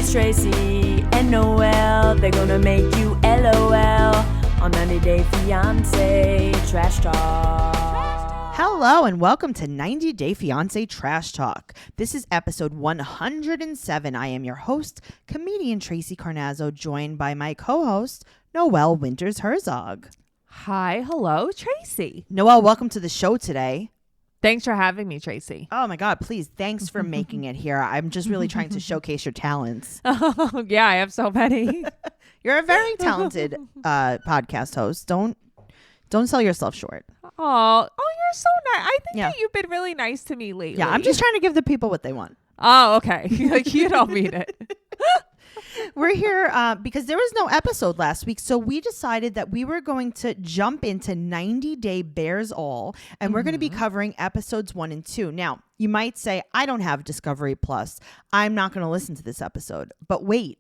It's Tracey and Noelle. They're gonna make you LOL on 90 Day Fiancé Trash Talk. Hello and welcome to 90 Day Fiancé Trash Talk. This is episode 107. I am your host, comedian Tracey Carnazzo, joined by my co-host, Noelle Winters Herzog. Hi, hello, Tracey. Noelle, welcome to the show today. Thanks for having me, Tracey. Oh my God, please. Thanks for making it here. I'm just really trying to showcase your talents. Oh, yeah, I have so many. You're a very talented podcast host. Don't sell yourself short. Oh, you're so nice. I think Yeah. that you've been really nice to me lately. Yeah, I'm just trying to give the people what they want. Oh, okay. Like, you don't mean it. We're here because there was no episode last week, so we decided that we were going to jump into 90 Day Bears All, and we're going to be covering episodes 1 and 2. Now, you might say, I don't have Discovery Plus. I'm not going to listen to this episode. But wait.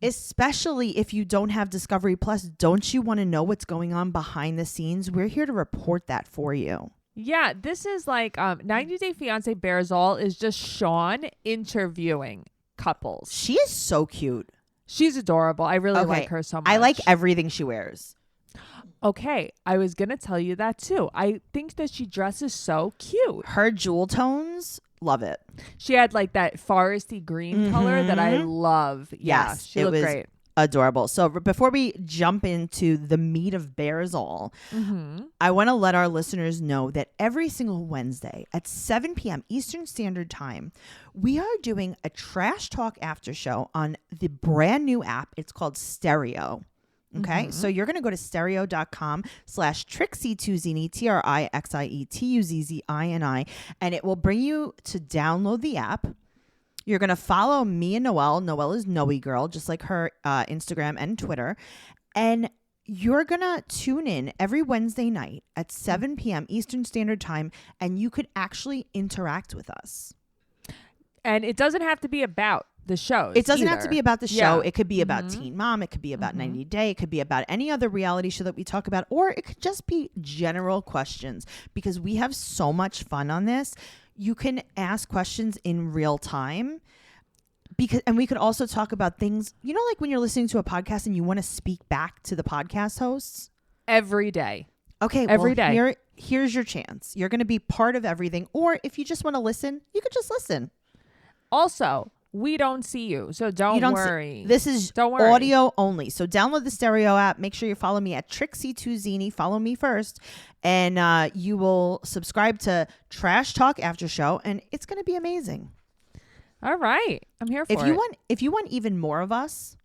Especially if you don't have Discovery Plus, don't you want to know what's going on behind the scenes? We're here to report that for you. Yeah, this is like 90 Day Fiancé Bears All is just Sean interviewing couples. She is so cute. She's adorable. I really like her so much. I like everything she wears. Okay, I was going to tell you that too. I think that she dresses so cute. Her jewel tones, love it. She had like that foresty green color that I love. Yeah, Yes, she it looked was great. Adorable. So before we jump into the meat of Bears All, I want to let our listeners know that every single Wednesday at 7 p.m. Eastern Standard Time, we are doing a Trash Talk after show on the brand new app. It's called Stereo. Okay, so you're going to go to stereo.com/Trixie2Zini, TRIXIETUZZINI, and it will bring you to download the app. You're going to follow me and Noelle. Noelle is Noe Girl, just like her Instagram and Twitter. And you're going to tune in every Wednesday night at 7 p.m. Eastern Standard Time, and you could actually interact with us. And it doesn't have to be about the shows. It doesn't have to be about the show. Yeah. It could be about Teen Mom. It could be about 90 Day. It could be about any other reality show that we talk about. Or it could just be general questions, because we have so much fun on this. You can ask questions in real time, and we could also talk about things, you know, like when you're listening to a podcast and you want to speak back to the podcast hosts every day. Okay, every day. Here's your chance. You're going to be part of everything. Or if you just want to listen, you could just listen. Also, we don't see you, so don't worry. This is audio only. So download the Stereo app. Make sure you follow me at Trixie2Zini. Follow me first. And you will subscribe to Trash Talk After Show. And it's going to be amazing. All right. I'm here for it. If you want even more of us,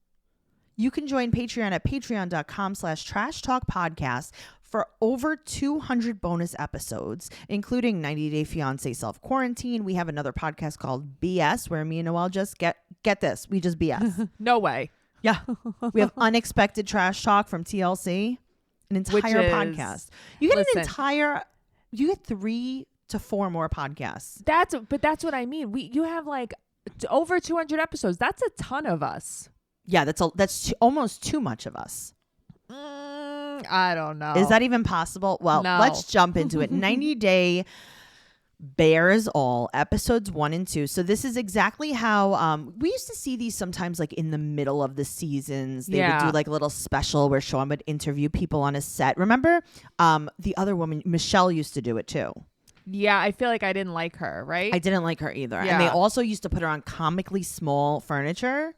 you can join Patreon at patreon.com/Trash Talk Podcast for over 200 bonus episodes, including 90 Day Fiancé Self-Quarantine. We have another podcast called BS, where me and Noelle just get this. We just BS. No way. Yeah. We have Unexpected Trash Talk from TLC, an entire podcast. You get you get 3 to 4 more podcasts. That's what I mean. You have like over 200 episodes. That's a ton of us. Yeah, that's almost too much of us. I don't know. Is that even possible? Well, no. Let's jump into it. 90 Day Bears All, episodes 1 and 2. So this is exactly how we used to see these sometimes, like in the middle of the seasons. They would do like a little special where Sean would interview people on a set. Remember the other woman, Michelle, used to do it too. Yeah, I feel like I didn't like her, right? I didn't like her either. Yeah. And they also used to put her on comically small furniture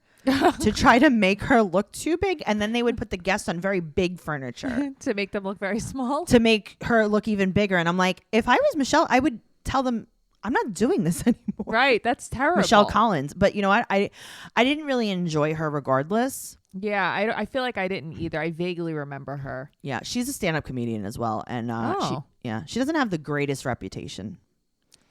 to try to make her look too big, and then they would put the guests on very big furniture to make them look very small, to make her look even bigger. And I'm like, if I was Michelle, I would tell them, I'm not doing this anymore. Right, that's terrible. Michelle Collins. But you know what, I didn't really enjoy her regardless. Yeah, I feel like I didn't either. I vaguely remember her. Yeah, she's a stand-up comedian as well, and she doesn't have the greatest reputation.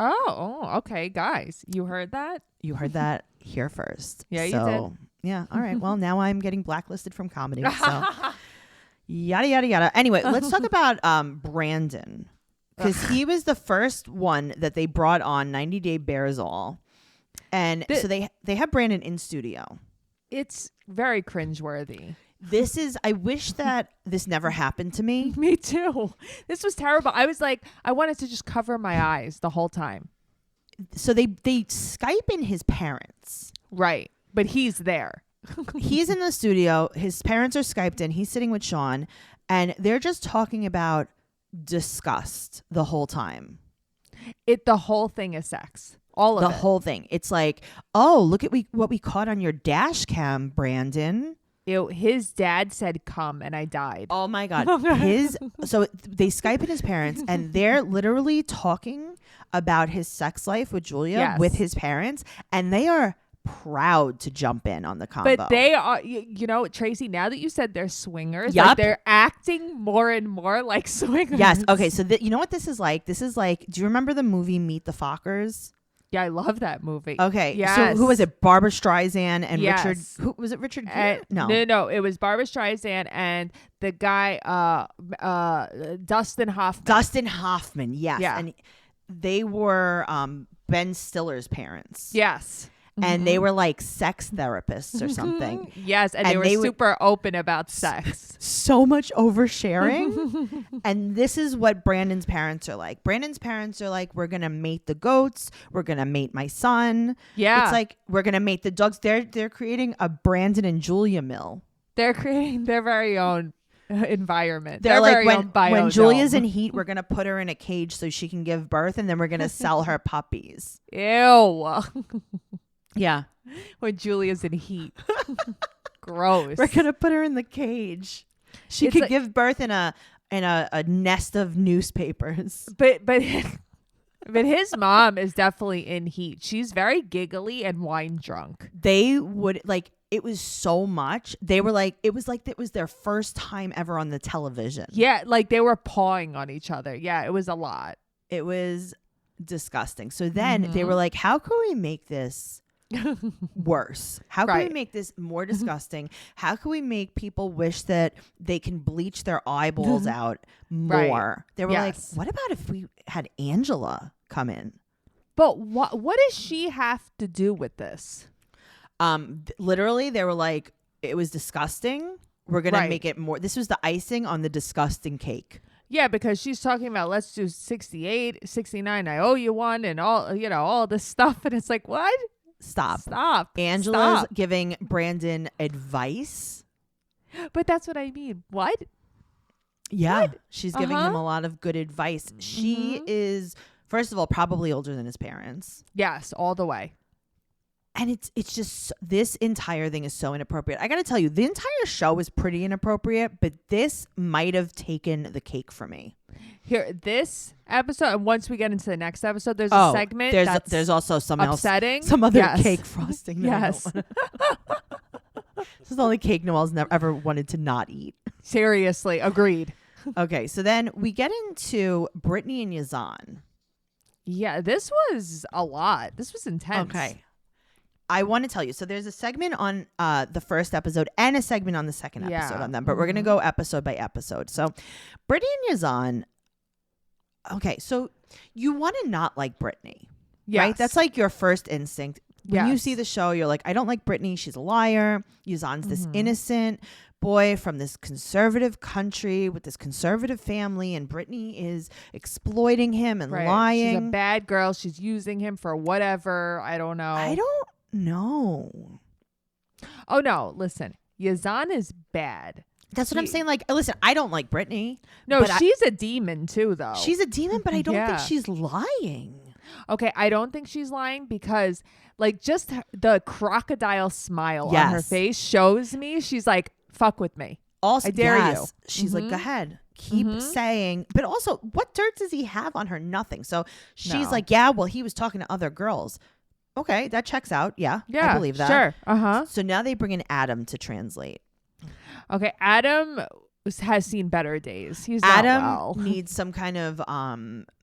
Oh, okay, guys, you heard that? You heard that here first. Yeah, you did. Yeah, all right. Well, now I'm getting blacklisted from comedy. So yada, yada, yada. Anyway, let's talk about Brandon, because he was the first one that they brought on 90 Day Bears All. And so they have Brandon in studio. It's very cringeworthy. I wish that this never happened to me. Me too. This was terrible. I was like, I wanted to just cover my eyes the whole time. So they Skype in his parents. Right. But he's there. He's in the studio. His parents are Skyped in. He's sitting with Sean, and they're just talking about disgust the whole time. The whole thing is sex. All of The it. whole thing. It's like, oh, look at what we caught on your dash cam, Brandon. His dad said come and I died. Oh my God. So they Skype in his parents and they're literally talking about his sex life with Julia Yes. with his parents, and they are proud to jump in on the combo. But they are, you know, Tracy, now that you said they're swingers, Yup. like they're acting more and more like swingers. Yes. Okay. So you know what this is like? This is like, do you remember the movie Meet the Fockers? Yeah, I love that movie. Okay. Yes. So who was it? Barbara Streisand and Yes. Richard. Who was it? Richard Gere? No. No. It was Barbara Streisand and the guy, Dustin Hoffman. Dustin Hoffman. Yes. Yeah. And they were Ben Stiller's parents. Yes. And they were like sex therapists or something. Yes, and they were super open about sex. So much oversharing. And this is what Brandon's parents are like. Brandon's parents are like, we're going to mate the goats. We're going to mate my son. Yeah. It's like, we're going to mate the dogs. They're creating a Brandon and Julia mill. They're creating their very own environment. They're their like, very own when biodome. Julia's in heat, we're going to put her in a cage so she can give birth, and then we're going to sell her puppies. Ew. Yeah. When Julia's in heat. Gross. We're going to put her in the cage. She It's could like- give birth in a nest of newspapers. But his mom is definitely in heat. She's very giggly and wine drunk. They would like, it was so much. They were like, it was their first time ever on the television. Yeah, like they were pawing on each other. Yeah, it was a lot. It was disgusting. So then they were like, how can we make this worse? How can we Right. make this more disgusting? How can we make people wish that they can bleach their eyeballs out more? Right. They were Yes. like, what about if we had Angela come in? But what does she have to do with this? Literally, they were like, it was disgusting. We're going Right. to make it more. This was the icing on the disgusting cake. Yeah, because she's talking about let's do 68, 69, I owe you one, and all this stuff. And it's like, what? Stop. Angela's giving Brandon advice. But that's what I mean. What? Yeah. She's giving him Uh-huh. a lot of good advice. She is, first of all, probably older than his parents. Yes, all the way. And it's just, this entire thing is so inappropriate. I got to tell you, the entire show is pretty inappropriate, but this might have taken the cake for me. Here, this episode, and once we get into the next episode, there's a segment There's also some upsetting. else, some other Yes. cake frosting. that I Yes. don't wanna- This is the only cake Noelle's never ever wanted to not eat. Seriously, agreed. Okay, so then we get into Brittney and Yazan. Yeah, this was a lot. This was intense. Okay. I want to tell you. So there's a segment on the first episode and a segment on the second episode Yeah. on them, but we're going to go episode by episode. So Brittney and Yazan. Okay, so you want to not like Brittney, right? Yes. That's like your first instinct. When you Yes. see the show, you're like, I don't like Brittney. She's a liar. Yazan's this innocent boy from this conservative country with this conservative family, and Brittney is exploiting him and Right. lying. She's a bad girl. She's using him for whatever. I don't know. I don't know. Oh, no. Listen, Yazan is bad. That's what I'm saying. Like, listen, I don't like Brittney. No, but she's a demon too, though. she's a demon, but I don't Yeah. think she's lying. Okay, I don't think she's lying because, like, just the crocodile smile on her Yes. face shows me she's like, fuck with me. Also, I dare you. yes, she's like, go ahead. Keep saying. But also, what dirt does he have on her? Nothing. So she's No. like, yeah, well, he was talking to other girls. Okay, that checks out. Yeah, Yeah, I believe that. Sure. Uh-huh. So now they bring in Adam to translate. Okay, Adam has seen better days. He's not Adam well. needs some kind of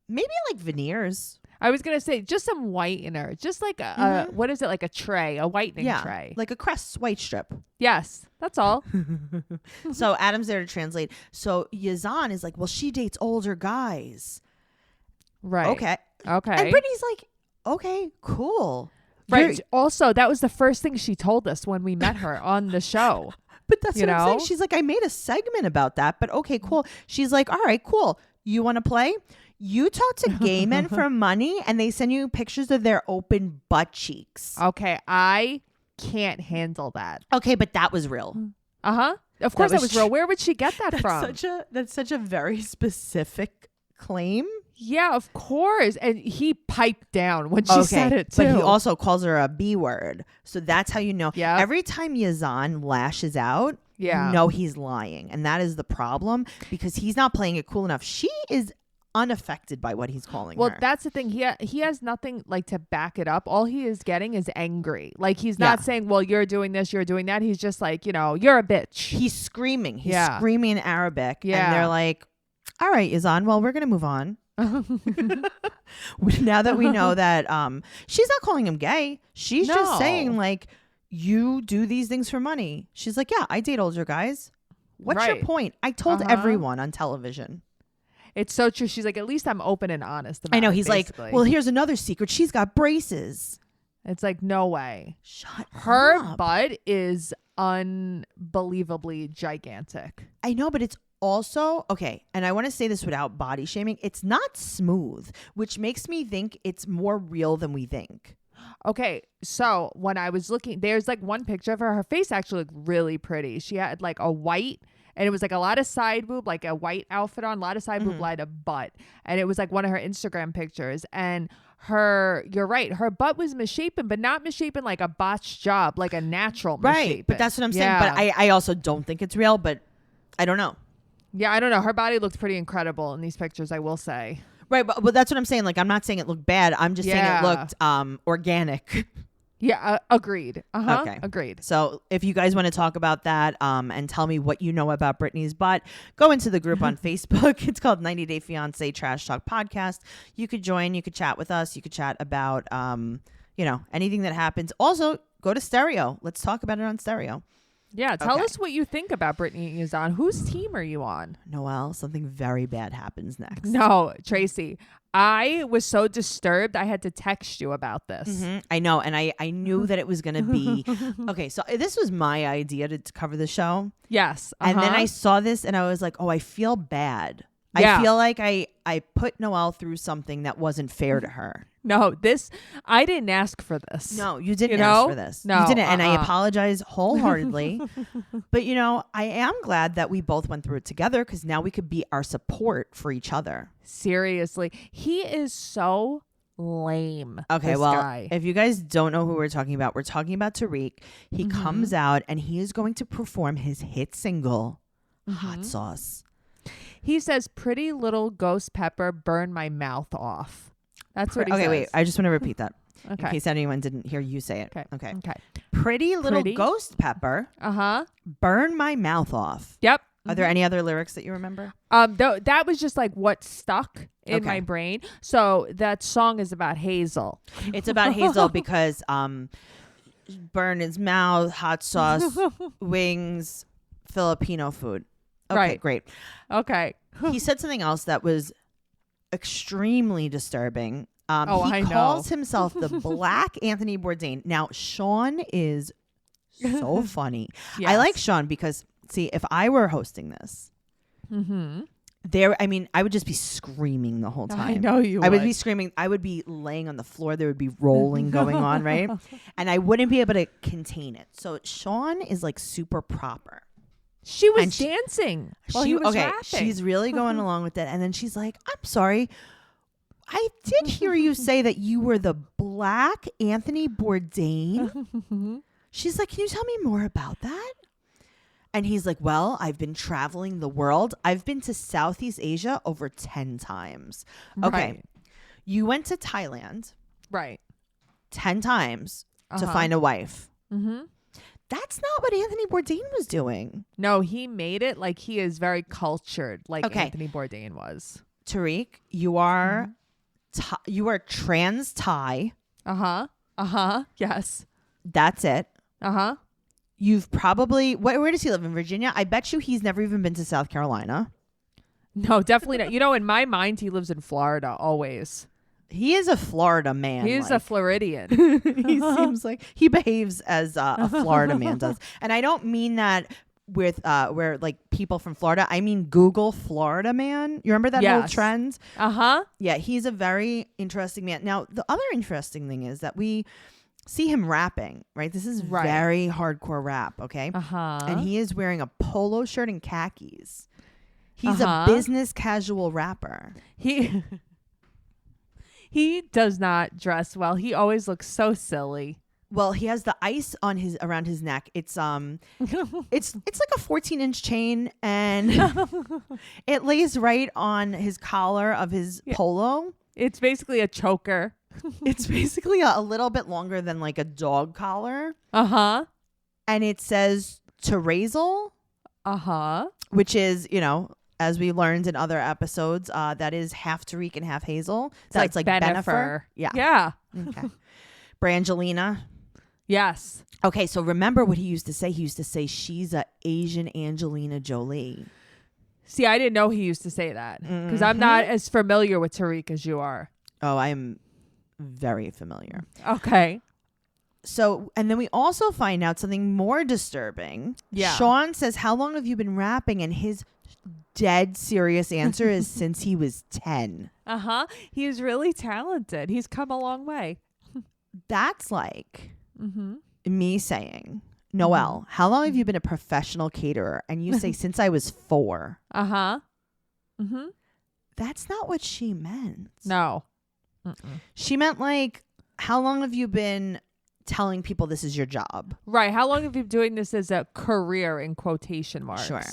maybe like veneers. I was gonna say just some whitener, just like a what is it, like a tray, a whitening Yeah, tray. like a Crest white strip. Yes, that's all. So Adam's there to translate. So Yazan is like, well, she dates older guys. Right. Okay. Okay. And Brittany's like, okay, cool. Right. You're- Also, that was the first thing she told us when we met her on the show. But that's You what I'm saying. know? She's like, I made a segment about that, but okay, cool. She's like, all right, cool. You want to play? You talk to gay men for money and they send you pictures of their open butt cheeks. Okay, I can't handle that. Okay, but that was real. Uh-huh. Of course that was real. Where would she get that from? That's such a very specific claim. Yeah, of course. And he piped down when she said it too. But he also calls her a B word. So that's how you know. Yeah. Every time Yazan lashes out, you know he's lying. And that is the problem because he's not playing it cool enough. She is unaffected by what he's calling her. Well, that's the thing. He has nothing like to back it up. All he is getting is angry. Like he's not saying, well, you're doing this, you're doing that. He's just like, you know, you're a bitch. He's screaming. He's screaming in Arabic. Yeah. And they're like, all right, Yazan, well, we're going to move on. Now that we know that she's not calling him gay. She's just saying like, you do these things for money. She's like, yeah, I date older guys. What's your point? I told everyone on television. It's so true. She's like, at least I'm open and honest about it. I know. He's basically. like, well, here's another secret. She's got braces. It's like, no way. Shut Her up. butt is unbelievably gigantic. I know, but it's also, okay, and I want to say this without body shaming, it's not smooth, which makes me think it's more real than we think. Okay, so when I was looking, there's like one picture of her. Her face actually looked really pretty. She had like a white, and it was like a lot of side boob, like a white outfit on, a lot of side boob, light of butt. And it was like one of her Instagram pictures. And you're right, her butt was misshapen, but not misshapen like a botched job, like a natural misshapen. Right, but that's what I'm saying. But I also don't think it's real, but I don't know. Yeah, I don't know. Her body looked pretty incredible in these pictures, I will say. Right, but that's what I'm saying. Like, I'm not saying it looked bad. I'm just saying it looked organic. Yeah, agreed. Okay. Agreed. So if you guys want to talk about that and tell me what you know about Brittney's butt, go into the group on Facebook. It's called 90 Day Fiancé Trash Talk Podcast. You could join. You could chat with us. You could chat about, anything that happens. Also, go to Stereo. Let's talk about it on Stereo. Yeah, tell us what you think about Brittney is on. Whose team are you on? Noelle, something very bad happens next. No, Tracey. I was so disturbed I had to text you about this. Mm-hmm. I know, and I knew that it was going to be... Okay, so this was my idea to cover the show. Yes. And then I saw this and I was like, oh, I feel bad. Yeah. I feel like I put Noelle through something that wasn't fair to her. No, I didn't ask for this. No, you didn't ask for this. No, you didn't. And I apologize wholeheartedly. But, I am glad that we both went through it together because now we could be our support for each other. Seriously. He is so lame. Okay, this guy. If you guys don't know who we're talking about Tarik. He comes out and he is going to perform his hit single, Hot Sauce. He says, pretty little ghost pepper, burn my mouth off. That's what he says. Okay, wait. I just want to repeat that. Okay. In case anyone didn't hear you say it. Okay. Pretty little ghost pepper. Burn my mouth off. Yep. Are there any other lyrics that you remember? That was just like what stuck in my brain. So that song is about Hazel. It's about Hazel because burn his mouth, hot sauce, wings, Filipino food. Okay, right. Great. Okay. He said something else that was extremely disturbing. I calls know. himself the Black Anthony Bourdain. Now, Sean is so funny. Yes. I like Sean because, see, if I were hosting this, I would just be screaming the whole time. I know you would. I would be screaming. I would be laying on the floor. There would be rolling going on, right? And I wouldn't be able to contain it. So Sean is like super proper. She was dancing while he was rapping. She's really going along with it. And then she's like, I'm sorry. I did hear you say that you were the Black Anthony Bourdain. She's like, can you tell me more about that? And he's like, well, I've been traveling the world. I've been to Southeast Asia over 10 times. Okay. Right. You went to Thailand. Right. 10 times to find a wife. That's not what Anthony Bourdain was doing. No, he made it like he is very cultured, like Anthony Bourdain was. Tarik, you are trans Thai. Yes. That's it. You've probably where does he live, in Virginia? I bet you he's never even been to South Carolina. No, definitely not. In my mind, he lives in Florida always. He is a Florida man. He's a Floridian. He seems like he behaves as a Florida man does. And I don't mean that with where like people from Florida. I mean Google Florida man. You remember that whole trend? Yeah, he's a very interesting man. Now, the other interesting thing is that we see him rapping, right? This is Right. very hardcore rap, okay? Uh-huh. And he is wearing a polo shirt and khakis. He's Uh-huh. a business casual rapper. He he does not dress well. He always looks so silly. Well, he has the ice on his around his neck. It's it's like a 14-inch chain, and it lays right on his collar of his polo. It's basically a choker. It's basically a little bit longer than like a dog collar, Uh-huh. and it says Terrazel, Uh-huh. which is, you know, as we learned in other episodes, that is half Tarik and half Hazel. So it's like Benifer. Yeah. Yeah. Okay. Brangelina. Yes. Okay, so remember what he used to say? He used to say she's a Asian Angelina Jolie. See, I didn't know he used to say that because I'm not as familiar with Tarik as you are. Oh, I am very familiar. Okay. So, and then we also find out something more disturbing. Yeah. Sean says, how long have you been rapping? And his dead serious answer is since he was 10. Uh-huh. He's really talented. He's come a long way. That's like Mm-hmm. me saying, Noelle, how long have you been a professional caterer? And you say, since I was 4. Uh-huh. Mm-hmm. That's not what she meant. No. She meant like, how long have you been telling people this is your job? Right. How long have you been doing this as a career in quotation marks? Sure.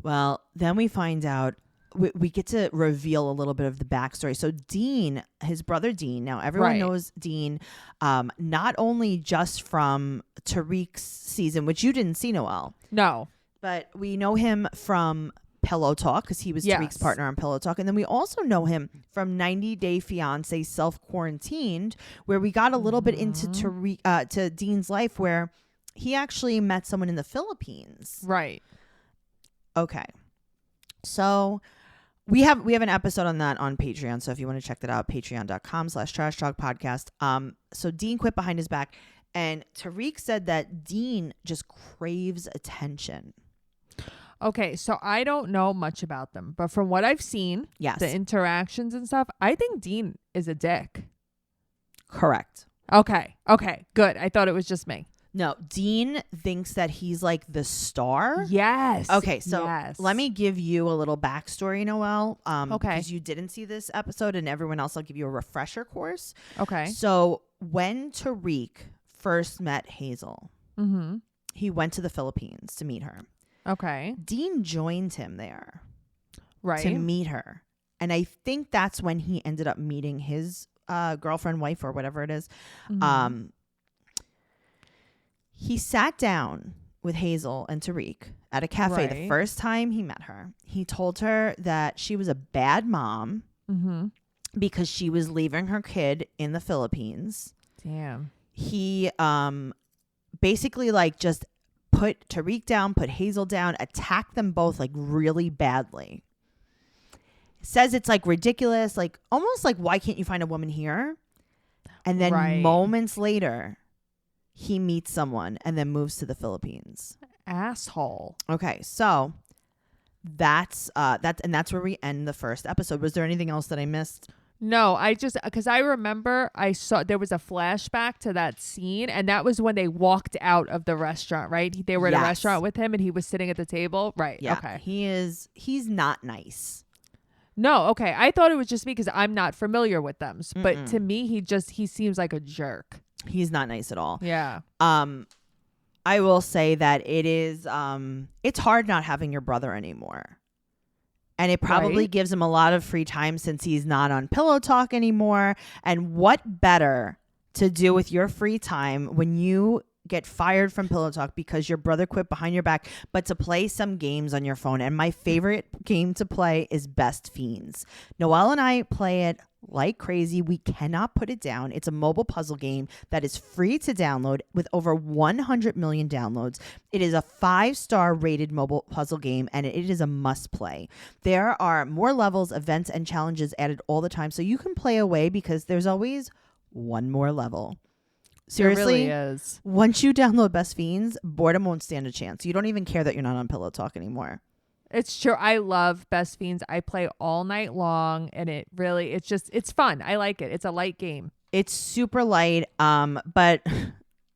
Well, then we find out, we get to reveal a little bit of the backstory. So Dean, his brother Dean, now everyone Right. knows Dean, not only just from Tarik's season, which you didn't see, Noelle, No. but we know him from Pillow Talk because he was Yes. Tarik's partner on Pillow Talk. And then we also know him from 90 Day Fiancé Self-Quarantined, where we got a little bit into to Dean's life, where he actually met someone in the Philippines. Right. Okay. So we have an episode on that on Patreon. So if you want to check that out, patreon.com/trash talk podcast. So Dean quit behind his back, and Tarik said that Dean just craves attention. Okay, so I don't know much about them, but from what I've seen, Yes. the interactions and stuff, I think Dean is a dick. Correct. Okay, good. I thought it was just me. No, Dean thinks that he's like the star. Yes. Okay, so yes. let me give you a little backstory, Noelle. Okay. Because you didn't see this episode, and everyone else, I'll give you a refresher course. Okay. So when Tarik first met Hazel, Mm-hmm. he went to the Philippines to meet her. Okay. Dean joined him there Right. to meet her. And I think that's when he ended up meeting his girlfriend, wife, or whatever it is. Mhm. He sat down with Hazel and Tarik at a cafe the Right. first time he met her. He told her that she was a bad mom Mm-hmm. because she was leaving her kid in the Philippines. Damn. He basically like just put Tarik down, put Hazel down, attacked them both like really badly. Says it's like ridiculous, like almost like, why can't you find a woman here? And then Right. moments later, he meets someone and then moves to the Philippines. Asshole. Okay, so that's where we end the first episode. Was there anything else that I missed? No, I just because I remember I saw there was a flashback to that scene, and that was when they walked out of the restaurant, right? They were at a Yes. restaurant with him, and he was sitting at the table, right? Yeah, Okay. he's not nice. No, okay. I thought it was just me because I'm not familiar with them, but to me, he seems like a jerk. He's not nice at all. Yeah. I will say that it is it's hard not having your brother anymore. And it probably Right. gives him a lot of free time since he's not on Pillow Talk anymore. And what better to do with your free time when you get fired from Pillow Talk because your brother quit behind your back, but to play some games on your phone. And my favorite game to play is Best Fiends. Noelle and I play it like crazy. We cannot put it down. It's a mobile puzzle game that is free to download with over 100 million downloads. It is a 5-star rated mobile puzzle game, and it is a must play. There are more levels, events, and challenges added all the time, so you can play away because there's always one more level. Seriously, There really is. once you download Best Fiends, boredom won't stand a chance. You don't even care that you're not on Pillow Talk anymore. It's true. I love Best Fiends. I play all night long, and it's fun. I like it. It's a light game. It's super light. But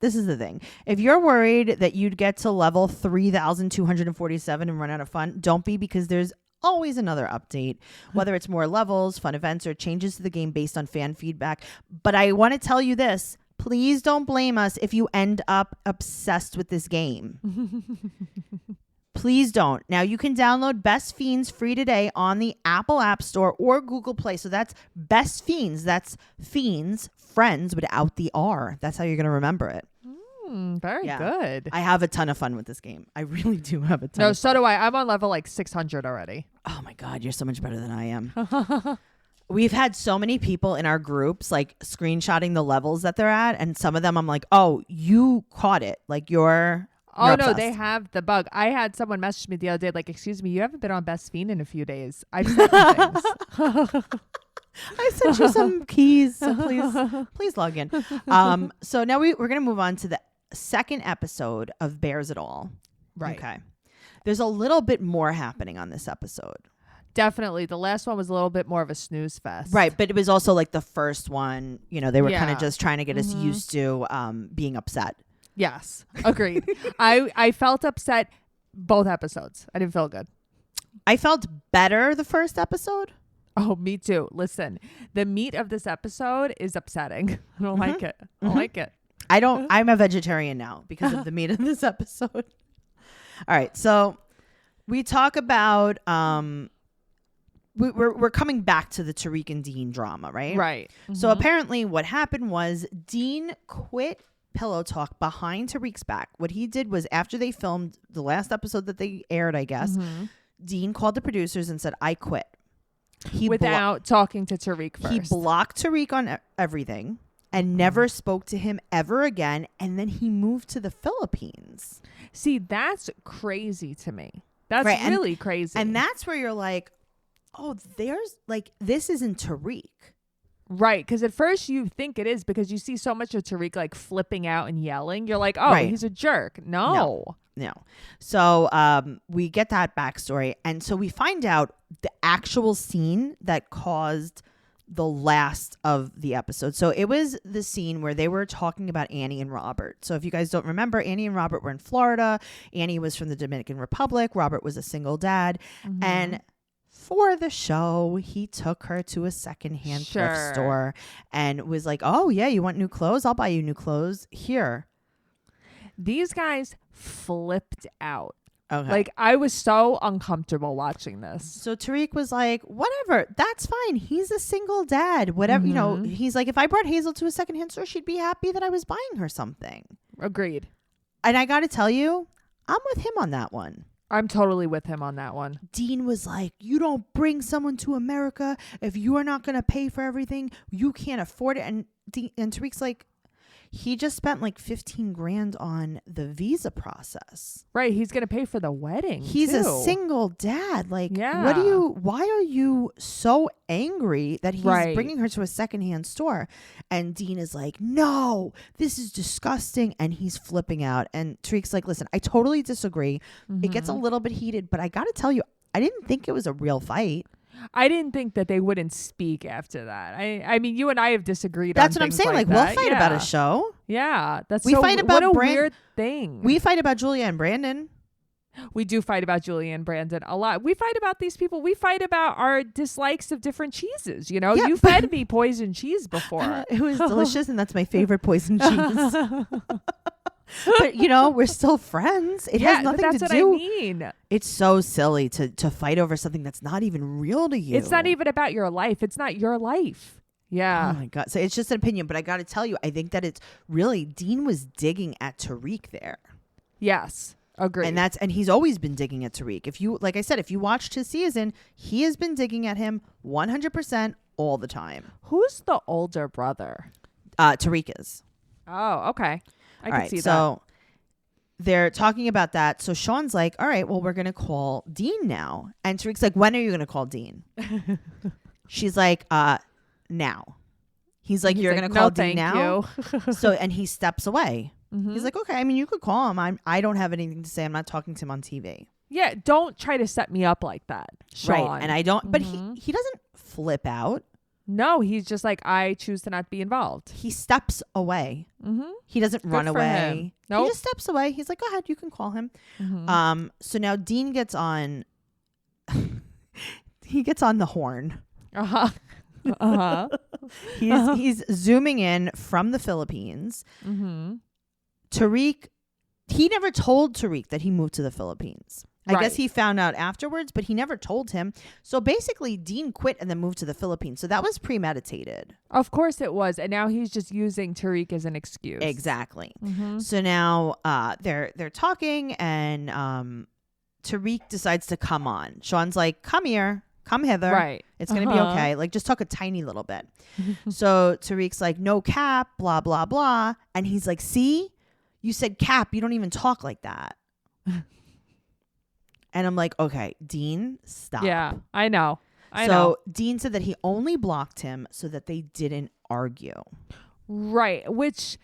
this is the thing. If you're worried that you'd get to level 3,247 and run out of fun, don't be, because there's always another update, whether it's more levels, fun events, or changes to the game based on fan feedback. But I want to tell you this. Please don't blame us if you end up obsessed with this game. Please don't. Now, you can download Best Fiends free today on the Apple App Store or Google Play. So that's Best Fiends. That's Fiends, friends without the R. That's how you're going to remember it. Very good. I have a ton of fun with this game. I really do have a ton. No, so do I. I'm on level like 600 already. Oh my God, you're so much better than I am. We've had so many people in our groups like screenshotting the levels that they're at. And some of them I'm like, oh, you caught it. Like you're no, obsessed. they have the bug. I had someone message me the other day like, excuse me, you haven't been on Best Fiend in a few days. I've sent you things. I sent you some keys, so please log in. So now we're going to move on to the second episode of Bears It All. Right. Okay. There's a little bit more happening on this episode. Definitely. The last one was a little bit more of a snooze fest. Right. But it was also like the first one, you know, they were kind of Yeah. just trying to get us used to being upset. Yes. Agreed. I felt upset both episodes. I didn't feel good. I felt better the first episode. Oh, me too. Listen, the meat of this episode is upsetting. I don't like it. I don't like it. I'm a vegetarian now because of the meat of this episode. All right. So we talk about, we're coming back to the Tarik and Dean drama, right? Right. So apparently what happened was Dean quit Pillow Talk behind Tarik's back. What he did was, after they filmed the last episode that they aired, I guess, Dean called the producers and said, I quit. Without talking to Tarik first. He blocked Tarik on everything and never spoke to him ever again. And then he moved to the Philippines. See, that's crazy to me. That's Right, really crazy. And that's where you're like, oh, there's like, this isn't Tarik. Right. Because at first you think it is, because you see so much of Tarik like flipping out and yelling. You're like, oh, he's a jerk. No. So we get that backstory. And so we find out the actual scene that caused the last of the episode. So it was the scene where they were talking about Annie and Robert. So if you guys don't remember, Annie and Robert were in Florida. Annie was from the Dominican Republic. Robert was a single dad. And for the show, he took her to a secondhand thrift store and was like, oh, yeah, you want new clothes? I'll buy you new clothes. Here. These guys flipped out. Okay. Like, I was so uncomfortable watching this. So Tarik was like, whatever, that's fine. He's a single dad. Whatever, you know, he's like, if I brought Hazel to a secondhand store, she'd be happy that I was buying her something. Agreed. And I got to tell you, I'm with him on that one. I'm totally with him on that one. Dean was like, you don't bring someone to America if you are not going to pay for everything. You can't afford it. And Tarik's like, he just spent like 15 grand on the visa process. Right. He's going to pay for the wedding. He's too. a single dad. Like, Yeah. why are you so angry that he's bringing her to a secondhand store? And Dean is like, no, this is disgusting. And he's flipping out. And Tarik's like, listen, I totally disagree. It gets a little bit heated, but I got to tell you, I didn't think it was a real fight. I didn't think that they wouldn't speak after that. I mean, you and I have disagreed. That's on what I'm things saying. Like that. we'll fight about a show. Yeah, that's We fight about what a weird thing. We fight about Julia and Brandon. We do fight about Julia and Brandon a lot. We fight about these people. We fight about our dislikes of different cheeses. You know, Yeah, you fed me poison cheese before. It was delicious, and that's my favorite poison cheese. But you know, we're still friends. It has nothing but that's to what do. I mean. It's so silly to fight over something that's not even real to you. It's not even about your life. It's not your life. Yeah. Oh my God. So it's just an opinion, but I got to tell you, I think that it's really, Dean was digging at Tarik there. Yes. Agreed. And he's always been digging at Tarik. If you, like I said, if you watched his season, he has been digging at him 100% all the time. Who's the older brother? Tarik is. Oh, okay. I All can right, see so they're talking about that. So Sean's like, all right, well, we're going to call Dean now. And Tarik's like, when are you going to call Dean? She's like, now. He's like, you're going to call Dean now? So, and he steps away. He's like, okay, I mean, you could call him. I don't have anything to say. I'm not talking to him on TV. Yeah, don't try to set me up like that, Sean. Right. And I don't, but he doesn't flip out. No, he's just like, I choose to not be involved. He steps away. Mm-hmm. He doesn't run for him. away. Nope. He just steps away. He's like, go ahead, you can call him. Mm-hmm. So now Dean gets on. He gets on the horn. Uh-huh. Uh-huh. He's zooming in from the Philippines. Mm-hmm. Tarik, he never told Tarik that he moved to the Philippines. I guess Right. he found out afterwards, but he never told him. So basically, Dean quit and then moved to the Philippines. So that was premeditated. Of course it was. And now he's just using Tarik as an excuse. Exactly. Mm-hmm. So now they're talking, and Tarik decides to come on. Sean's like, come here, come hither. Right. It's going to be okay. Like, just talk a tiny little bit. So Tarik's like, no cap, blah, blah, blah. And he's like, see, you said cap. You don't even talk like that. And I'm like, okay, Dean, stop. Yeah, I know. So Dean said that he only blocked him so that they didn't argue. Right. Which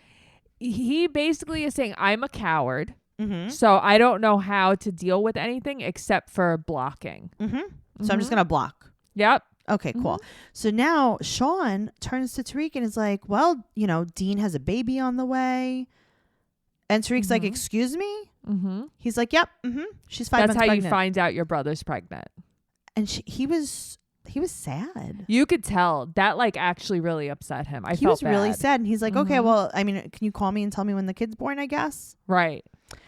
he basically is saying, I'm a coward. Mm-hmm. So I don't know how to deal with anything except for blocking. Mm-hmm. So I'm just going to block. Yep. Okay, cool. So now Sean turns to Tarik and is like, well, Dean has a baby on the way. And Tarik's like, excuse me? Mm-hmm. He's like, yep. She's 5 months That's how pregnant. you find out your brother's pregnant. And he was sad. You could tell that like actually really upset him. He felt was really bad. sad. And he's like, okay, well, I mean, can you call me and tell me when the kid's born, I guess? Right.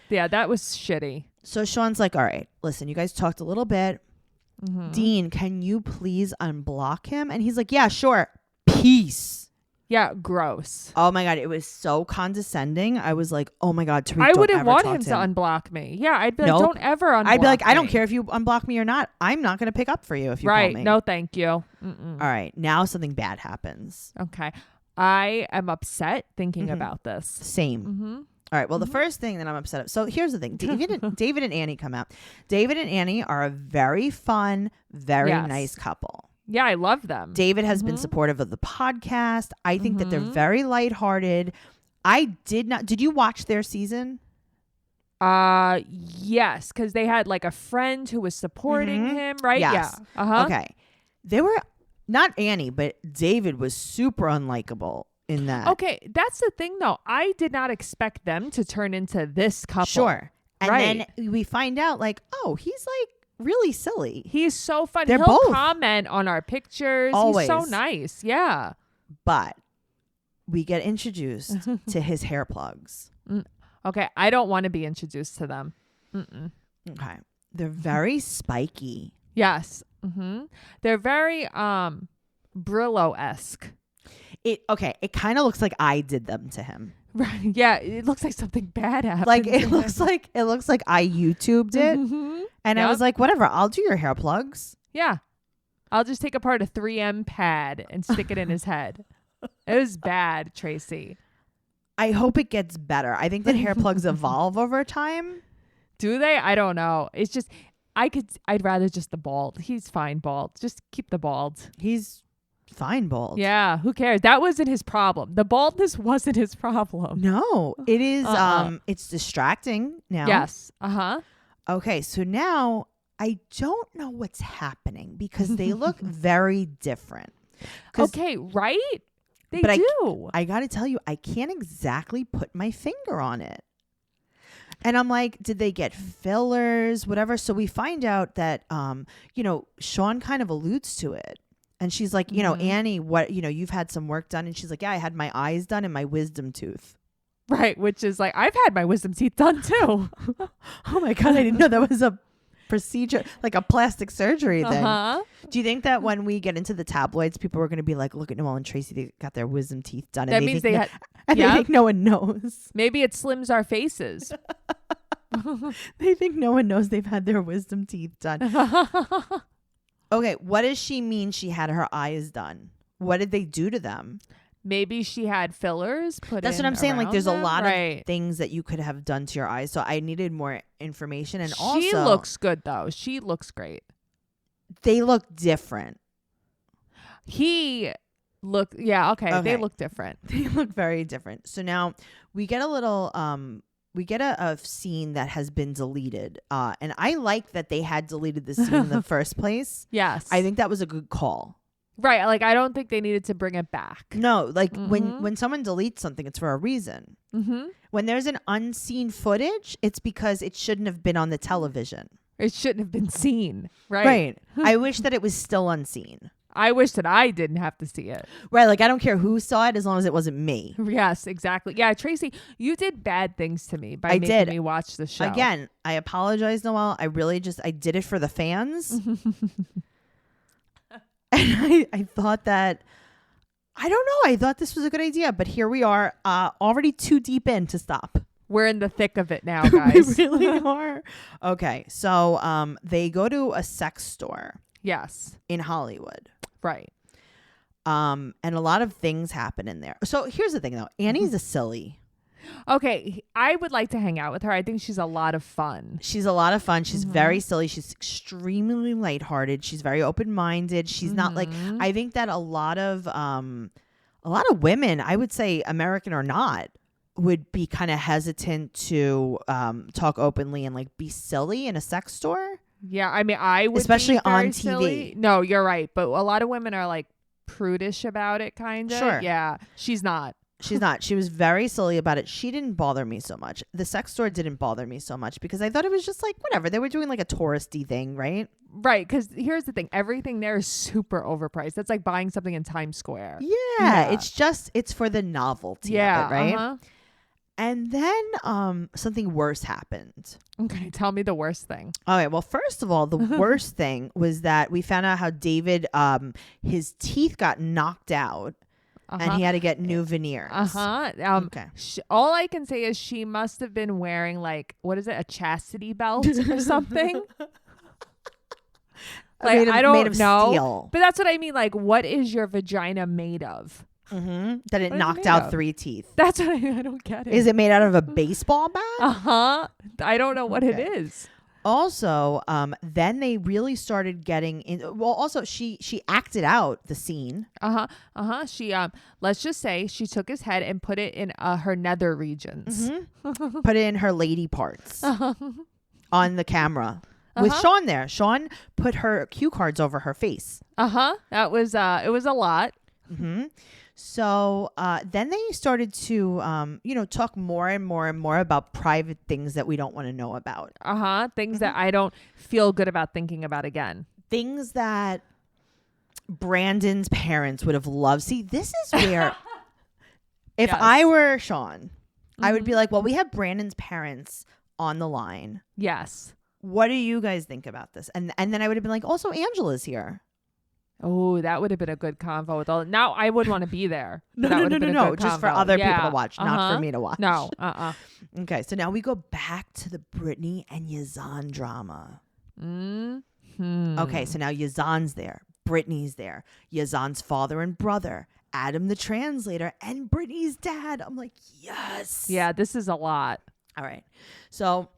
Yeah, that was shitty. So Sean's like, all right, listen, you guys talked a little bit. Dean, can you please unblock him? And he's like, yeah, sure. Peace. Yeah, gross. Oh my God, it was so condescending. I was like, oh my God, Tarik, I don't wouldn't ever want talk him to him. unblock me. Yeah, I'd be like, Nope. don't ever unblock me. I'd be like, I don't care if you unblock me or not. I'm not going to pick up for you if you Right. call me. No, thank you. All right, now something bad happens. Okay. I am upset thinking about this. Same. All right, well, the first thing that I'm upset at. So here's the thing. David and Annie come out. David and Annie are a very fun, very Yes. nice couple. Yeah, I love them. David has been supportive of the podcast. I think that they're very lighthearted. Did you watch their season? Yes, because they had like a friend who was supporting him, right? Yes. Yeah. Uh-huh. Okay. They were, not Annie, but David was super unlikable in that. Okay, that's the thing though. I did not expect them to turn into this couple. Sure. And Right. then we find out like, oh, he's like really silly. He's so fun. They're He'll both. comment on our pictures. Always. He's so nice. Yeah. But we get introduced to his hair plugs. Okay, I don't want to be introduced to them. Okay. They're very spiky. Yes. They're very Brillo-esque. It kind of looks like I did them to him. Right. Yeah, it looks like something bad happened. Like to it him. looks like I YouTubed it. And I Yep. was like, whatever, I'll do your hair plugs. Yeah. I'll just take apart a 3M pad and stick it in his head. It was bad, Tracey. I hope it gets better. I think that hair plugs evolve over time. Do they? I don't know. It's just I'd rather just the bald. He's fine bald. Just keep the bald. He's fine bald. Yeah, who cares? That wasn't his problem. The baldness wasn't his problem. No, it is it's distracting now. Yes. Uh-huh. Okay, so now I don't know what's happening because they look very different. Okay, right? They But do. I got to tell you, I can't exactly put my finger on it. And I'm like, did they get fillers, whatever? So we find out that, Sean kind of alludes to it. And she's like, Annie, what, you've had some work done. And she's like, yeah, I had my eyes done and my wisdom tooth. Right, which is like, I've had my wisdom teeth done too. Oh my God, I didn't know that was a procedure, like a plastic surgery thing. Uh-huh. Do you think that when we get into the tabloids, people are going to be like, look at Noelle and Tracy, they got their wisdom teeth done. That And means think they had, and they think no one knows. maybe it slims our faces. They think no one knows they've had their wisdom teeth done. Okay, what does she mean she had her eyes done? What did they do to them? Maybe she had fillers put That's in what I'm saying. Like, around there's a them. lot Right. of things that you could have done to your eyes. So I needed more information. And She also, looks good though. She looks great. they look different. He looked, yeah, okay. They Okay. look different. They look very different. So now we get a little, we get a scene that has been deleted. And I like that they had deleted the scene in the first place. Yes. I think that was a good call. Right. Like, I don't think they needed to bring it back. No, like when someone deletes something, it's for a reason. Mm-hmm. When there's an unseen footage, it's because it shouldn't have been on the television. It shouldn't have been seen. Right. I wish that it was still unseen. I wish that I didn't have to see it. Right. Like, I don't care who saw it as long as it wasn't me. Yes, exactly. Yeah, Tracey, you did bad things to me by making me watch the show. Again, I apologize, Noelle. I did it for the fans. And I thought that, I don't know. I thought this was a good idea, but here we are, already too deep in to stop. We're in the thick of it now, guys. We really are. Okay. So, they go to a sex store. Yes. In Hollywood. Right. And a lot of things happen in there. So here's the thing though. Annie's a silly. Okay. I would like to hang out with her. I think she's a lot of fun. She's a lot of fun. She's very silly. She's extremely lighthearted. She's very open-minded. She's not like, I think that a lot of women, I would say American or not, would be kind of hesitant to talk openly and like be silly in a sex store. Yeah, I mean, I would, especially be very on TV. Silly. No, you're right, but a lot of women are like prudish about it, kind of. Sure. Yeah, she's not. She's not. She was very silly about it. She didn't bother me so much. The sex store didn't bother me so much because I thought it was just like whatever. They were doing like a touristy thing, right? Right, because here's the thing. Everything there is super overpriced. That's like buying something in Times Square. Yeah. It's for the novelty of it, right? Uh-huh. And then something worse happened. Okay, tell me the worst thing. All right. Well, first of all, the worst thing was that we found out how David, his teeth got knocked out and he had to get new veneers. Okay. All I can say is she must have been wearing like, what is it, a chastity belt or something? Like, I don't know. Steel. But that's what I mean. Like, what is your vagina made of? That it knocked out 3 teeth. That's what I don't get it. Is it made out of a baseball bat? I don't know what it is. Also, then they really started getting in. Well, also she acted out the scene. She let's just say she took his head and put it in her nether regions. Put it in her lady parts on the camera with Sean there. Sean put her cue cards over her face. That was it was a lot. So then they started to, talk more and more and more about private things that we don't want to know about. Things that I don't feel good about thinking about again. Things that Brandon's parents would have loved. See, this is where, if I were Sean, I would be like, well, we have Brandon's parents on the line. Yes. What do you guys think about this? And then I would have been like, also, Angela's here. Oh, that would have been a good convo with all. Now I would want to be there. No. Just for other people to watch, not for me to watch. No. Okay, so now we go back to the Brittney and Yazan drama. Okay, so now Yazan's there, Brittney's there, Yazan's father and brother, Adam the translator, and Brittney's dad. I'm like, yes. Yeah, this is a lot. All right, so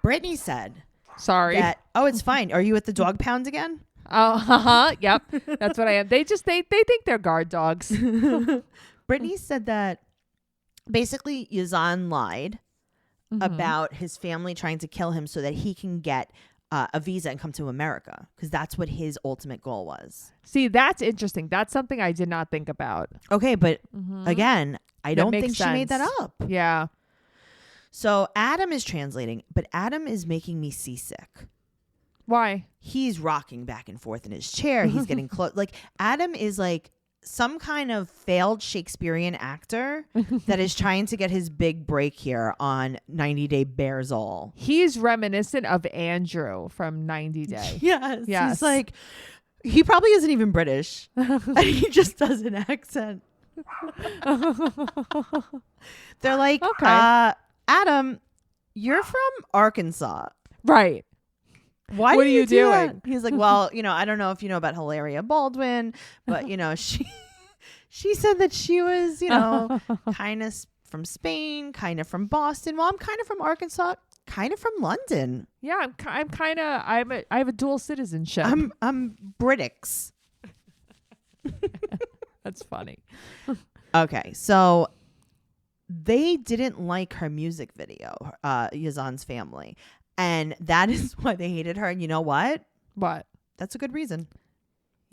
Brittney said, "Sorry." It's fine. Are you at the dog pound again? Oh, yep. That's what I am. They think they're guard dogs. Brittney said that basically Yazan lied about his family trying to kill him so that he can get a visa and come to America, because that's what his ultimate goal was. See, that's interesting. That's something I did not think about. Okay, but again, I don't think she made that up. Yeah. So Adam is translating, but Adam is making me seasick. Why? He's rocking back and forth in his chair. He's getting close. Like, Adam is like some kind of failed Shakespearean actor that is trying to get his big break here on 90 Day Bears All. He's reminiscent of Andrew from 90 Day. Yes. He's like, he probably isn't even British. And he just does an accent. They're like, okay. Adam, you're from Arkansas. Right. What are you doing? He's like, well, I don't know if you know about Hilaria Baldwin, but she said that she was, kind of from Spain, kind of from Boston. Well, I'm kind of from Arkansas, kind of from London. Yeah, I have a dual citizenship. I'm British. That's funny. Okay, so they didn't like her music video, Yazan's family. And that is why they hated her. And you know what? What? That's a good reason.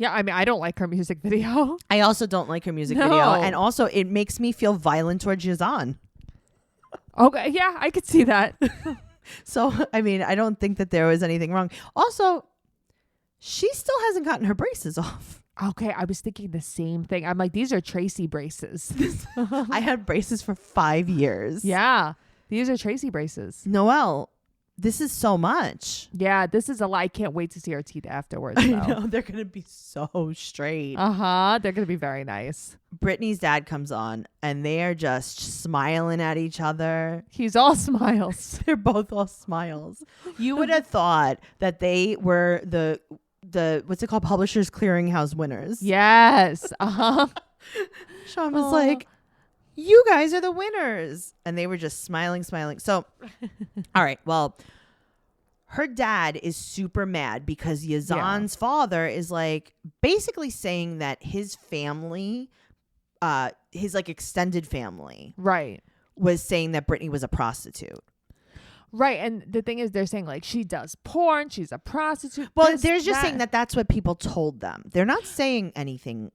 Yeah, I mean, I don't like her music video. I also don't like her music No. video. And also, it makes me feel violent towards Yazan. Okay, yeah, I could see that. So, I mean, I don't think that there was anything wrong. Also, she still hasn't gotten her braces off. Okay, I was thinking the same thing. I'm like, these are Tracey braces. I had braces for 5 years. Yeah, these are Tracey braces. Noelle, this is so much. Yeah, this is a lot. I can't wait to see her teeth afterwards, I though. know. They're going to be so straight. Uh-huh. They're going to be very nice. Brittney's dad comes on, and they are just smiling at each other. He's all smiles. They're both all smiles. You would have thought that they were the what's it called, Publishers Clearinghouse winners. Yes. Uh-huh. Sean was like, you guys are the winners. And they were just smiling. So, all right. Well, her dad is super mad because Yazan's father is like basically saying that his family, his like extended family, Right. was saying that Brittney was a prostitute. Right. And the thing is, they're saying like she does porn. She's a prostitute. Well, this, they're just that. saying that that's what people told them. They're not saying anything.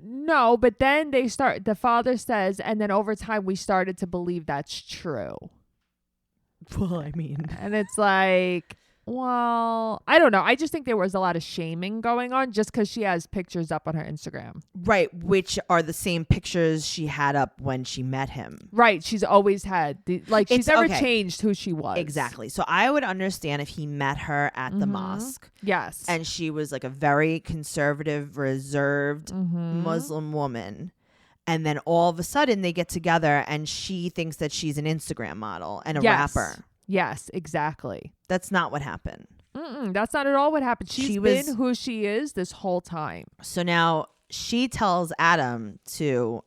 No, but then the father says, and then over time we started to believe that's true. Well, I mean, And it's like, well, I don't know. I just think there was a lot of shaming going on just because she has pictures up on her Instagram. right, which are the same pictures she had up when she met him. Right. She's always had, she's It's never okay. changed who she was. Exactly. So I would understand if he met her at the Mhm. mosque Yes. and she was like a very conservative, reserved Mhm. Muslim woman. And then all of a sudden they get together and she thinks that she's an Instagram model and a Yes. rapper. Yes, exactly. That's not what happened. That's not at all what happened. She's She been was- who she is this whole time. So now she tells Adam to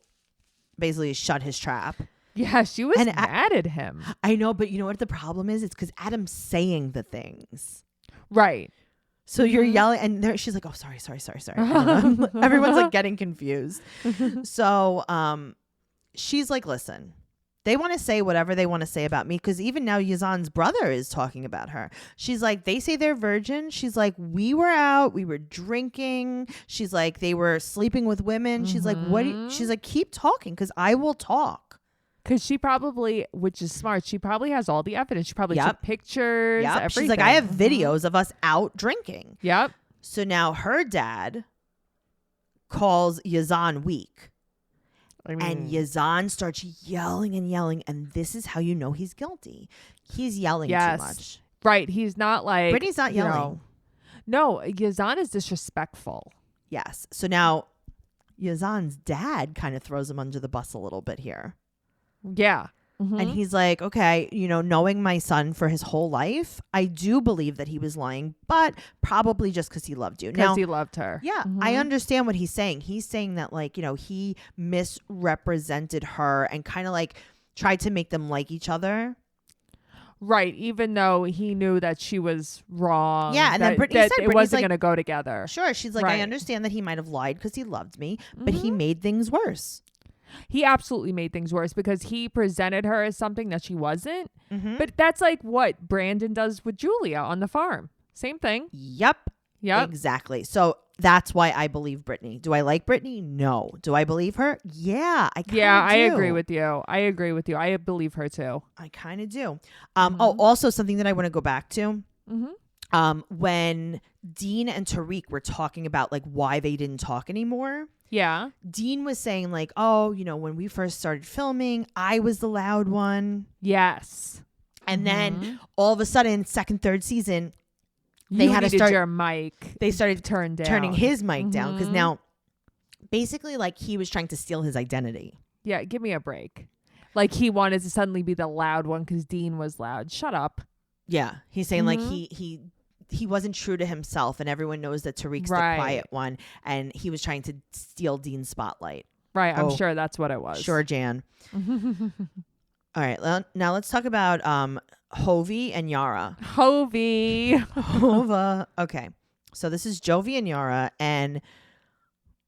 basically shut his trap. Yeah, she was And mad at him. I know, but you know what the problem is? It's because Adam's saying the things. Right. So you're Mhm. yelling, and she's like, "Oh, sorry." I don't know. Everyone's like getting confused. So, she's like, "Listen, they want to say whatever they want to say about me, because even now Yazan's brother is talking about her. She's like, they say they're virgin. She's like, we were out, we were drinking. She's like, they were sleeping with women. She's like, what? She's like, keep talking, because I will talk." Because she probably, which is smart, she probably has all the evidence. She probably Yep. took pictures, Yep. everything. She's like, I have videos of us out drinking. Yep. So now her dad calls Yazan weak. I mean, And Yazan starts yelling and yelling, and this is how you know he's guilty. He's yelling Yes. too much. right. He's not like. Brittany's not you yelling. know- no, Yazan is disrespectful. Yes. So now Yazan's dad kind of throws him under the bus a little bit here. Yeah. Mhm. And he's like, okay, knowing my son for his whole life, I do believe that he was lying, but probably just because he loved you. Because Now, he loved her. yeah, Mhm. I understand what he's saying. He's saying that, like, he misrepresented her and kind of like tried to make them like each other. Right. Even though he knew that she was wrong. Yeah, and then Brittany that said- it Brittany's wasn't like- going to go together. Sure. She's like, I Right. understand that he might have lied because he loved me, but he Mhm. made things worse. He absolutely made things worse because he presented her as something that she wasn't. Mm-hmm. But that's like what Brandon does with Julia on the farm. Same thing. Yep. Yep. Exactly. So that's why I believe Brittany. Do I like Brittany? No. Do I believe her? Yeah, I kind of Yeah, I do. agree with you. I believe her too. I kind of do. Oh, also something that I want to go back to. Mm-hmm. When Dean and Tarik were talking about like why they didn't talk anymore. Yeah. Dean was saying like, oh, when we first started filming, I was the loud one. Yes. And then all of a sudden, second, third season, they You had to needed start. your mic They started turned down. turning his mic down because Mhm. now, basically, like he was trying to steal his identity. Yeah, give me a break. Like he wanted to suddenly be the loud one because Dean was loud. Shut up. Yeah, he's saying like Mhm. he wasn't true to himself, and everyone knows that Tariq's Right. the quiet one, and he was trying to steal Dean's spotlight. Right. I'm Oh. sure that's what it was. Sure, Jan. All right, now let's talk about Hovey and Yara. Hovey. Hova. Okay, so this is Jovi and Yara and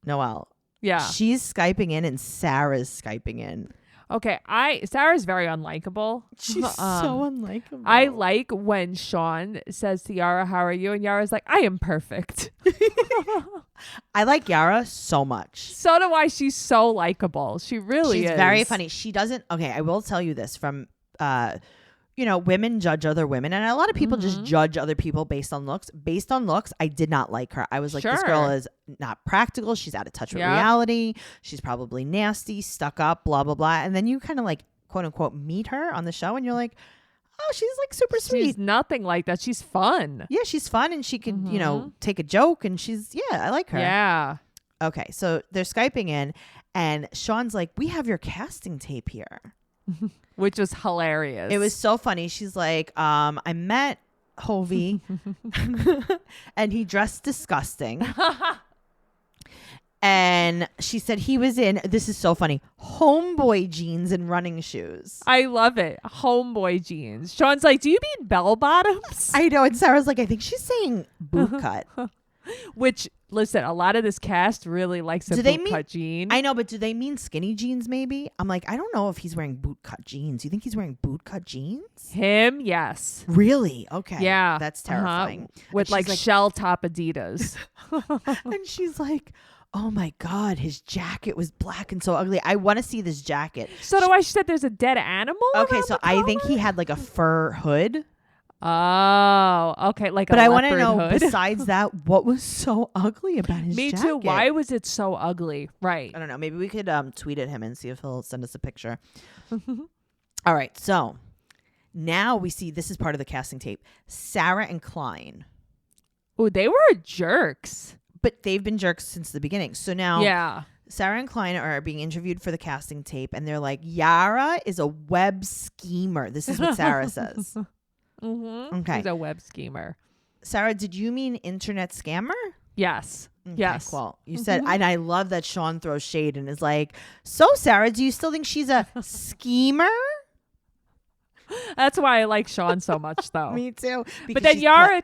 Noelle. Yeah. She's Skyping in and Sarah's Skyping in. Okay, Sarah's very unlikable. She's so unlikable. I like when Sean says to Yara, "How are you?" and Yara's like, "I am perfect." I like Yara so much. So do I. She's so likable. She really is. She's very funny. She doesn't. Okay, I will tell you this from. Women judge other women, and a lot of people just judge other people based on looks. Based on looks, I did not like her. I was like, this girl is not practical. She's out of touch with reality. She's probably nasty, stuck up, blah, blah, blah. And then you kind of like, quote unquote, meet her on the show, and you're like, oh, she's like super sweet. She's nothing like that. She's fun. Yeah, she's fun, and she could, take a joke, and I like her. Yeah. Okay, so they're Skyping in, and Sean's like, we have your casting tape here. Which was hilarious. It was so funny. She's like, I met Hovey and he dressed disgusting. And she said he was in, this is so funny, homeboy jeans and running shoes. I love it. Homeboy jeans. Sean's like, do you mean bell bottoms? I know. And Sarah's like, I think she's saying boot cut. Which, listen, a lot of this cast really likes a boot cut jean. I know, but do they mean skinny jeans maybe? I'm like, I don't know if he's wearing boot cut jeans. You think he's wearing boot cut jeans? Him, yes. Really? Okay. Yeah. That's terrifying. With like shell top Adidas. And she's like, oh my God, his jacket was black and so ugly. I want to see this jacket. So do I. She said there's a dead animal? Okay, so I think he had like a fur hood. Oh, okay. Like, but a I want to know, hood. besides that, what was so ugly about his Me jacket? too. Why was it so ugly? Right. I don't know. Maybe we could tweet at him and see if he'll send us a picture. All right. So now we see, this is part of the casting tape, Sarah and Klein. Oh, they were jerks. But they've been jerks since the beginning. So now yeah. Sarah and Klein are being interviewed for the casting tape. And they're like, Yara is a web schemer. This is what Sarah says. Okay. She's a web schemer. Sarah, did you mean internet scammer? Yes. Okay, yes. Well, you said, and I love that Sean throws shade and is like, so Sarah, do you still think she's a schemer? That's why I like Sean so much, though. Me too. But then Yara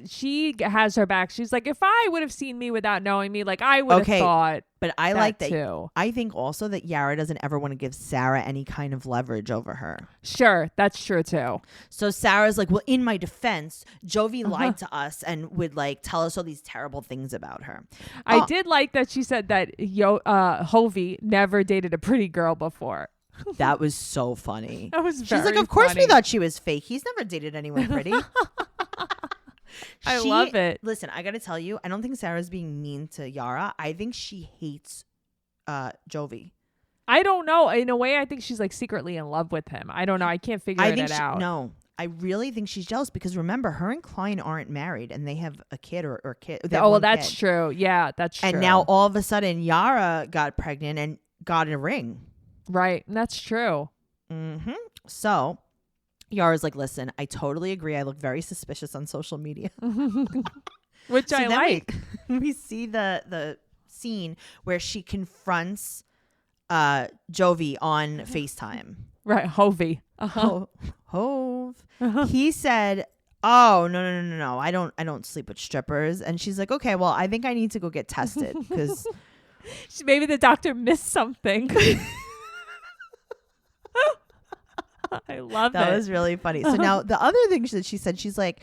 she has her back. She's like, if I would have seen me without knowing me, like I would have thought. But I like that too. I think also that Yara doesn't ever want to give Sarah any kind of leverage over her. Sure, that's true too. So Sarah's like, well, in my defense, Jovi lied to us and would like tell us all these terrible things about her. I did like that she said that Hovey never dated a pretty girl before. That was so funny. That was She's very like, of course funny. we thought she was fake. He's never dated anyone pretty. I love it. Listen, I got to tell you, I don't think Sarah's being mean to Yara. I think she hates Jovi. I don't know. In a way, I think she's like secretly in love with him. I don't know. I can't figure it out. No, I really think she's jealous because remember, her and Klein aren't married and they have a kid or kid. Oh, well, that's true. Yeah, that's true. And now all of a sudden, Yara got pregnant and got a ring. Right. That's true. Mm-hmm. So Yara's like, listen, I totally agree. I look very suspicious on social media. Which I like. We see the scene where she confronts Jovi on FaceTime. Right. Hovey. Hove. He said, oh, no. I don't sleep with strippers. And she's like, okay, well, I think I need to go get tested because maybe the doctor missed something. I love that. That was really funny. So now the other thing that she said, she's like,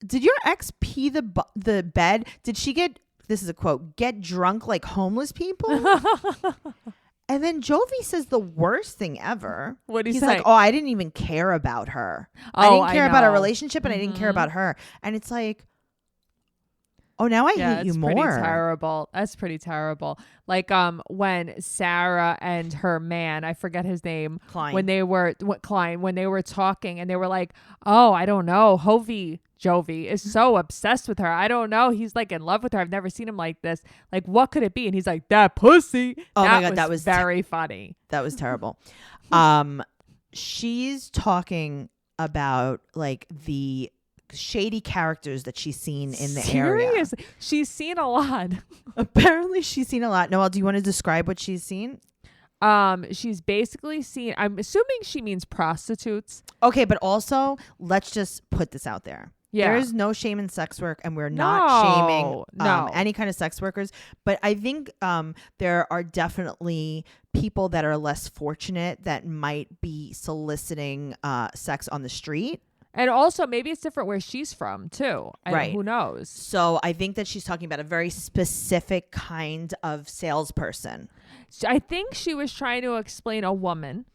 did your ex pee the bed? Did she get, this is a quote, get drunk like homeless people? And then Jovi says the worst thing ever. What He's say? like, oh, I didn't even care about her. Oh, I didn't care about our know. relationship and I didn't care about her. And it's like, oh, now I hate you more. Pretty terrible. That's pretty terrible. Like when Sarah and her man, I forget his name, Klein. when they were talking and they were like, oh, I don't know, Jovi is so obsessed with her. I don't know. He's like in love with her. I've never seen him like this. Like, what could it be? And he's like, that pussy. Oh my God, that was very funny. That was terrible. She's talking about like the shady characters that she's seen in the area. She's seen a lot. Apparently she's seen a lot. Noelle, do you want to describe what she's seen? She's basically seen, I'm assuming she means prostitutes. Okay, but also let's just put this out there. Yeah. There is no shame in sex work, and we're not shaming No. any kind of sex workers. But I think there are definitely people that are less fortunate that might be soliciting sex on the street. And also, maybe it's different where she's from, too. Right. Who knows? So I think that she's talking about a very specific kind of salesperson. I think she was trying to explain a woman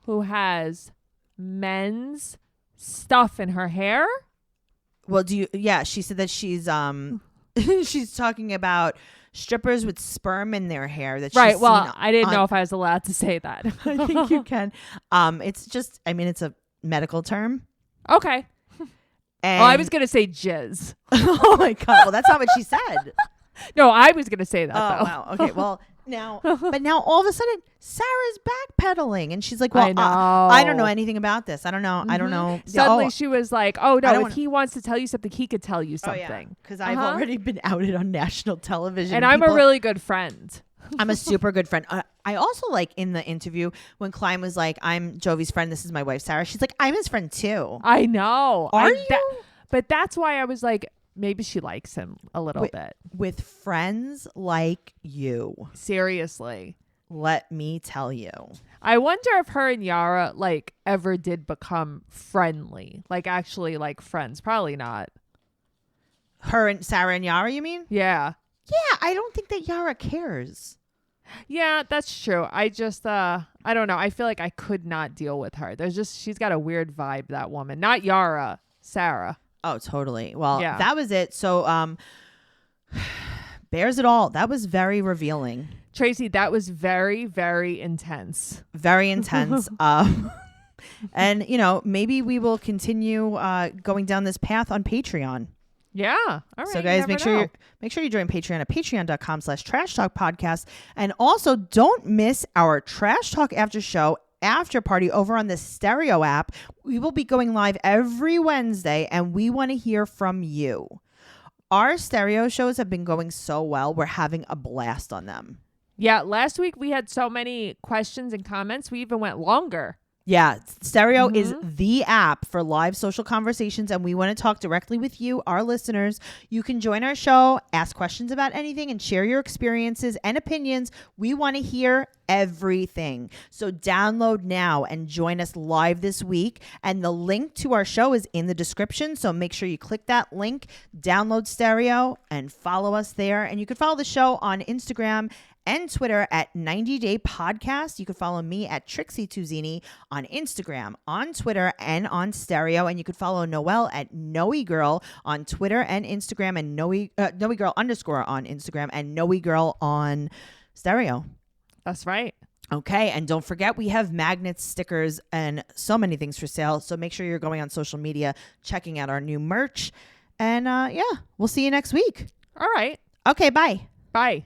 who has men's stuff in her hair. Well, she said that she's she's talking about strippers with sperm in their hair that she's Right. Well, seen I didn't know if I was allowed to say that. I think you can. It's just, I mean, it's a medical term. Okay. And I was going to say jizz. oh my God. Well, that's not what she said. No, I was going to say that, Oh, though. wow. Okay. Well, now all of a sudden, Sarah's backpedaling. And she's like, well, I know. I don't know anything about this. I don't know. I don't know. Suddenly she was like, oh, no, if he he wants to tell you something, he could tell you something. Oh, yeah. Because I've already been outed on national television. And I'm a really good friend. I'm a super good friend. I also like in the interview when Klein was like, I'm Jovi's friend. This is my wife, Sarah. She's like, I'm his friend too. I know. Are you? But that's why I was like, maybe she likes him a little bit. With friends like you. Seriously. Let me tell you. I wonder if her and Yara like ever did become friendly. Like actually like friends. Probably not. Her and Sarah and Yara, you mean? Yeah. Yeah, I don't think that Yara cares. Yeah, that's true. I just I don't know. I feel like I could not deal with her. She's got a weird vibe, that woman. Not Yara, Sarah. Oh, totally. Well, Yeah. that was it. So bears it all. That was very revealing. Tracey, that was very, very intense. Very intense. And maybe we will continue going down this path on Patreon. Yeah. All right. So guys, make sure you join Patreon at patreon.com/Trash Talk Podcast. And also don't miss our Trash Talk after show after party over on the Stereo app. We will be going live every Wednesday and we want to hear from you. Our Stereo shows have been going so well. We're having a blast on them. Yeah. Last week we had so many questions and comments. We even went longer. Yeah, Stereo is the app for live social conversations, and we want to talk directly with you, our listeners. You can join our show, ask questions about anything, and share your experiences and opinions. We want to hear everything. So download now and join us live this week. And the link to our show is in the description, so make sure you click that link, download Stereo, and follow us there. And you can follow the show on Instagram and Twitter at 90 Day Podcast. You can follow me at Trixie Tuzini on Instagram, on Twitter, and on Stereo. And you can follow Noelle at Noe Girl on Twitter and Instagram, and Noe Girl _ on Instagram, and Noe Girl on Stereo. That's right. Okay, and don't forget we have magnets, stickers, and so many things for sale. So make sure you're going on social media, checking out our new merch. And we'll see you next week. All right. Okay, bye. Bye.